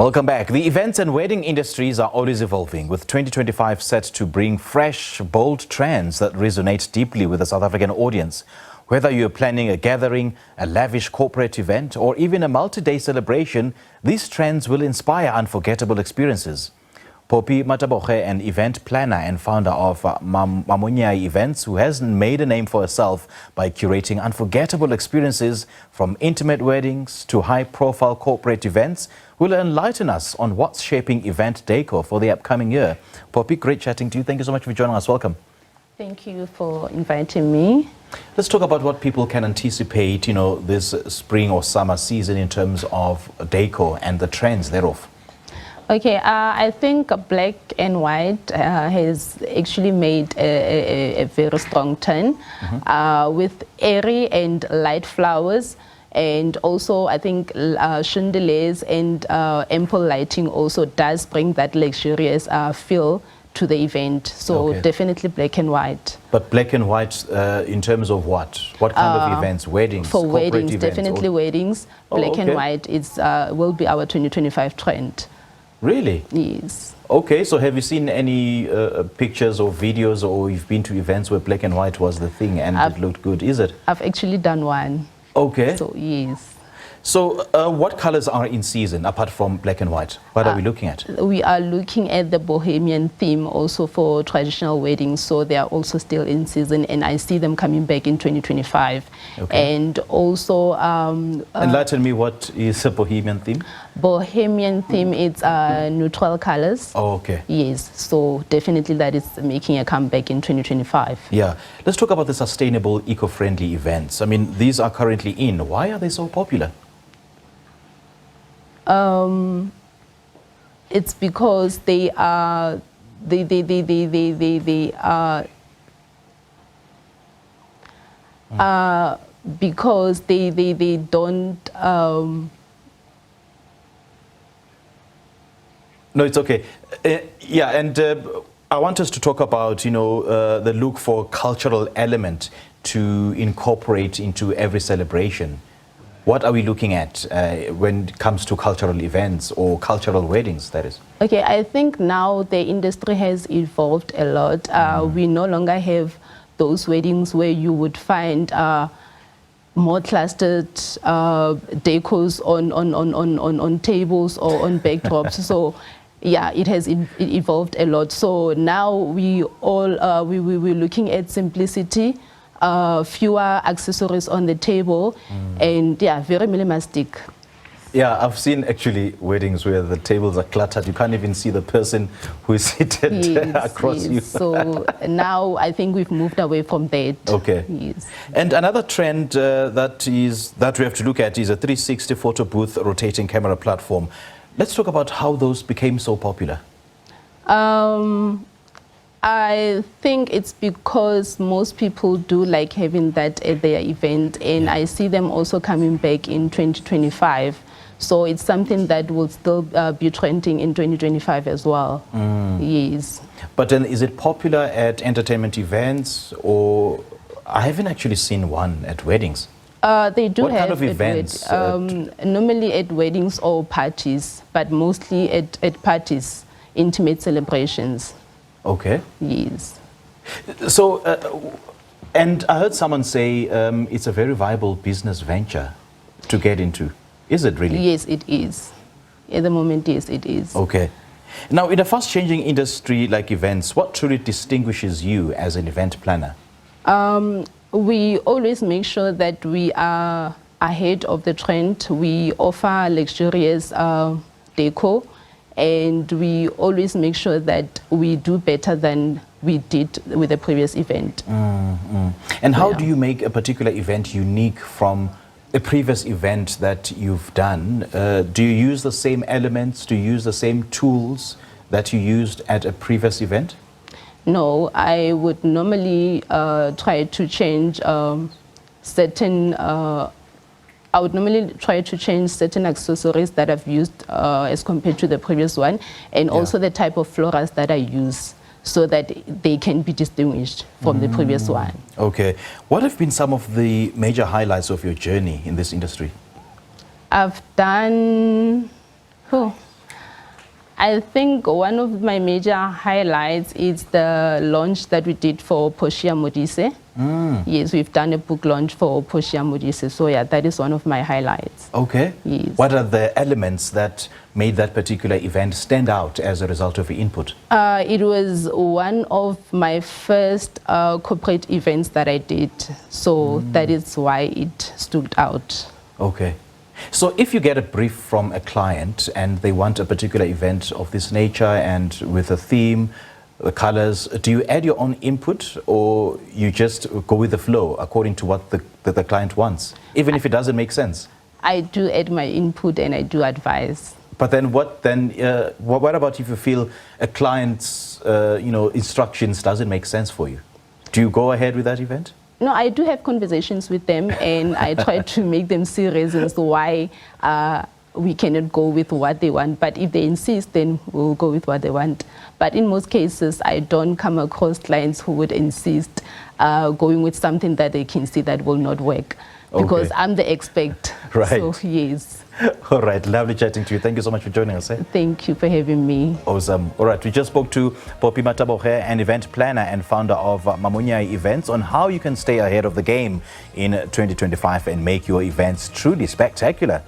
Welcome back. The events and wedding industries are always evolving, with 2025 set to bring fresh, bold trends that resonate deeply with the South African audience. Whether you're planning a gathering, a lavish corporate event, or even a multi-day celebration, these trends will inspire unforgettable experiences. Poppy Mataboge, an event planner and founder of Mmamonyai Events, who has made a name for herself by curating unforgettable experiences from intimate weddings to high-profile corporate events, will enlighten us on what's shaping event decor for the upcoming year. Poppy, great chatting to you. Thank you so much for joining us. Welcome. Thank you for inviting me. Let's talk about what people can anticipate, this spring or summer season in terms of decor and the trends thereof. Okay, I think black and white has actually made a very strong turn with airy and light flowers. And also, I think chandeliers and ample lighting also does bring that luxurious feel to the event. So okay. Definitely black and white. But black and white in terms of what? What kind of events? Weddings? For weddings, events, definitely weddings. Black and white will be our 2025 trend. Really? Yes. Okay, so have you seen any pictures or videos, or you've been to events where black and white was the thing and it looked good, is it? I've actually done one. Okay. So, yes. So, what colors are in season apart from black and white? What are we looking at? We are looking at the bohemian theme also for traditional weddings. So, they are also still in season, and I see them coming back in 2025. Okay. And also... enlighten me, what is a bohemian theme? Bohemian theme is neutral colors. Oh, okay. Yes, so definitely that is making a comeback in 2025. Yeah. Let's talk about the sustainable, eco-friendly events. I mean, these are currently in. Why are they so popular? It's because they are because they don't No, it's okay. Yeah, and I want us to talk about, the look for cultural element to incorporate into every celebration. What are we looking at when it comes to cultural events or cultural weddings, that is? Okay, I think now the industry has evolved a lot. We no longer have those weddings where you would find more clustered decors on tables or on backdrops. So, yeah, it has evolved a lot. So now we're looking at simplicity. Fewer accessories on the table, and yeah, very minimalistic. Yeah, I've seen actually weddings where the tables are cluttered. You can't even see the person who is seated across you. So now I think we've moved away from that. Okay. Yes. And another trend that we have to look at is a 360 photo booth rotating camera platform. Let's talk about how those became so popular. I think it's because most people do like having that at their event, and I see them also coming back in 2025. So it's something that will still be trending in 2025 as well. Yes. But then is it popular at entertainment events, or I haven't actually seen one at weddings? They do what have kind of events? Normally at weddings or parties, but mostly at parties, intimate celebrations. Okay. Yes. So, and I heard someone say it's a very viable business venture to get into. Is it really? Yes, it is. At the moment, yes, it is. Okay. Now, in a fast-changing industry like events, what truly distinguishes you as an event planner? We always make sure that we are ahead of the trend. We offer luxurious decor. And we always make sure that we do better than we did with the previous event. And how do you make a particular event unique from a previous event that you've done? Do you use the same elements? Do you use the same tools that you used at a previous event? No, I would normally try to change certain accessories that I've used as compared to the previous one, and also the type of florals that I use, so that they can be distinguished from the previous one. Okay. What have been some of the major highlights of your journey in this industry? I've done I think one of my major highlights is the launch that we did for Portia Modise. Yes, we've done a book launch for Portia Modise. So yeah, that is one of my highlights. Okay. Yes. What are the elements that made that particular event stand out as a result of your input? It was one of my first corporate events that I did. So that is why it stood out. Okay. So if you get a brief from a client and they want a particular event of this nature and with a theme, the colors, do you add your own input or you just go with the flow according to what the client wants, even if it doesn't make sense? I do add my input and I do advise. But then what about if you feel a client's instructions doesn't make sense for you? Do you go ahead with that event? No, I do have conversations with them and I try to make them see reasons why we cannot go with what they want. But if they insist, then we'll go with what they want. But in most cases, I don't come across clients who would insist going with something that they can see that will not work. Because Okay. I'm the expert. Right. So, yes. All right, lovely chatting to you. Thank you so much for joining us. Thank you for having me. Awesome. All right, we just spoke to Poppy Mataboge, an event planner and founder of Mmamonyai Events, on how you can stay ahead of the game in 2025 and make your events truly spectacular.